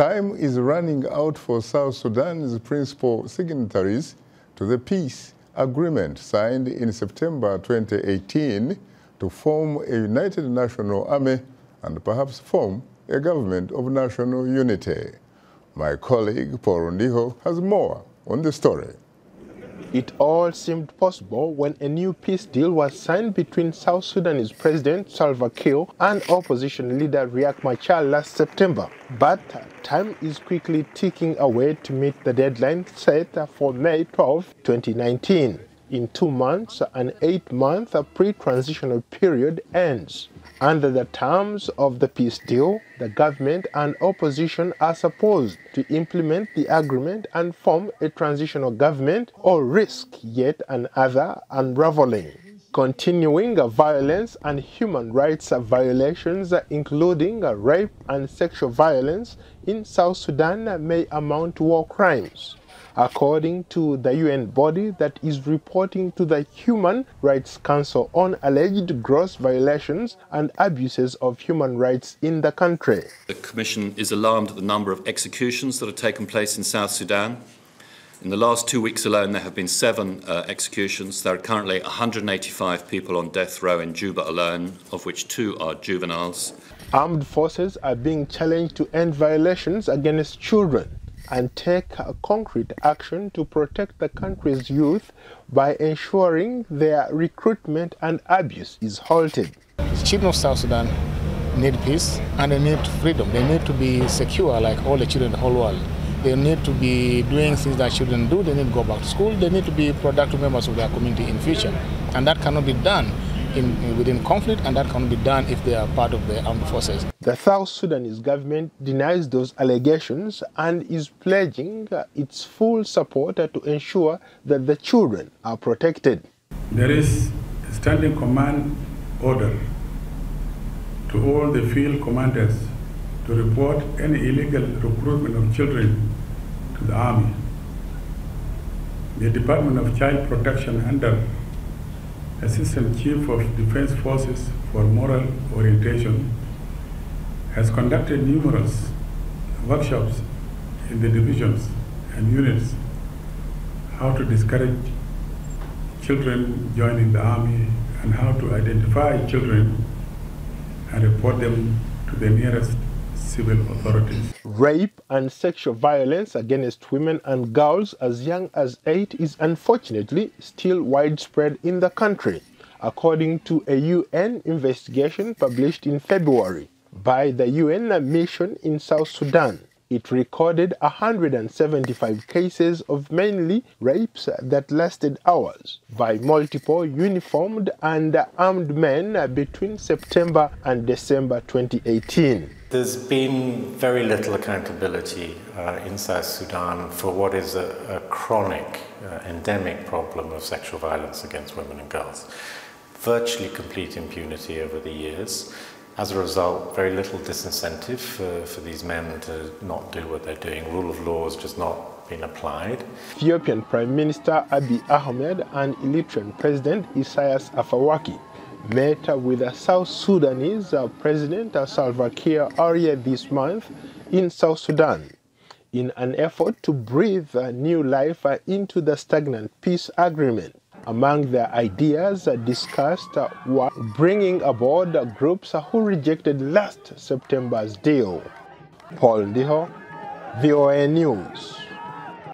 Time is running out for South Sudan's principal signatories to the peace agreement signed in September 2018 to form a united national army and perhaps form a government of national unity. My colleague Paul Ndiho has more on the story. It all seemed possible when a new peace deal was signed between South Sudanese President Salva Kiir and opposition leader Riek Machar last September. But time is quickly ticking away to meet the deadline set for May 12, 2019. In 2 months, an 8-month pre-transitional period ends. Under the terms of the peace deal, the government and opposition are supposed to implement the agreement and form a transitional government or risk yet another unraveling. Continuing violence and human rights violations, including rape and sexual violence in South Sudan, may amount to war crimes, according to the UN body that is reporting to the Human Rights Council on alleged gross violations and abuses of human rights in the country. The Commission is alarmed at the number of executions that have taken place in South Sudan. In the last 2 weeks alone, there have been 7 executions. There are currently 185 people on death row in Juba alone, of which 2 are juveniles. Armed forces are being challenged to end violations against children and take concrete action to protect the country's youth by ensuring their recruitment and abuse is halted. The children of South Sudan need peace and they need freedom. They need to be secure like all the children in the whole world. They need to be doing things that children do. They need to go back to school. They need to be productive members of their community in future. And that cannot be done within conflict, and that cannot be done if they are part of the armed forces. The South Sudanese government denies those allegations and is pledging its full support to ensure that the children are protected. There is a standing command order to all the field commanders to report any illegal recruitment of children to the army. The Department of Child Protection under Assistant Chief of Defense Forces for Moral Orientation has conducted numerous workshops in the divisions and units how to discourage children joining the army and how to identify children and report them to the nearest civil authorities. Rape and sexual violence against women and girls as young as 8 is unfortunately still widespread in the country, according to a UN investigation published in February by the UN mission in South Sudan. It recorded 175 cases of mainly rapes that lasted hours by multiple uniformed and armed men between September and December 2018. There's been very little accountability in South Sudan for what is a chronic, endemic problem of sexual violence against women and girls. Virtually complete impunity over the years. As a result, very little disincentive for these men to not do what they're doing. Rule of law has just not been applied. Ethiopian Prime Minister Abiy Ahmed and Eritrean President Isaias Afwerki met with the South Sudanese President Salva Kiir earlier this month in South Sudan in an effort to breathe new life into the stagnant peace agreement. Among the ideas discussed were bringing aboard groups who rejected last September's deal. Paul Ndiho, VOA News.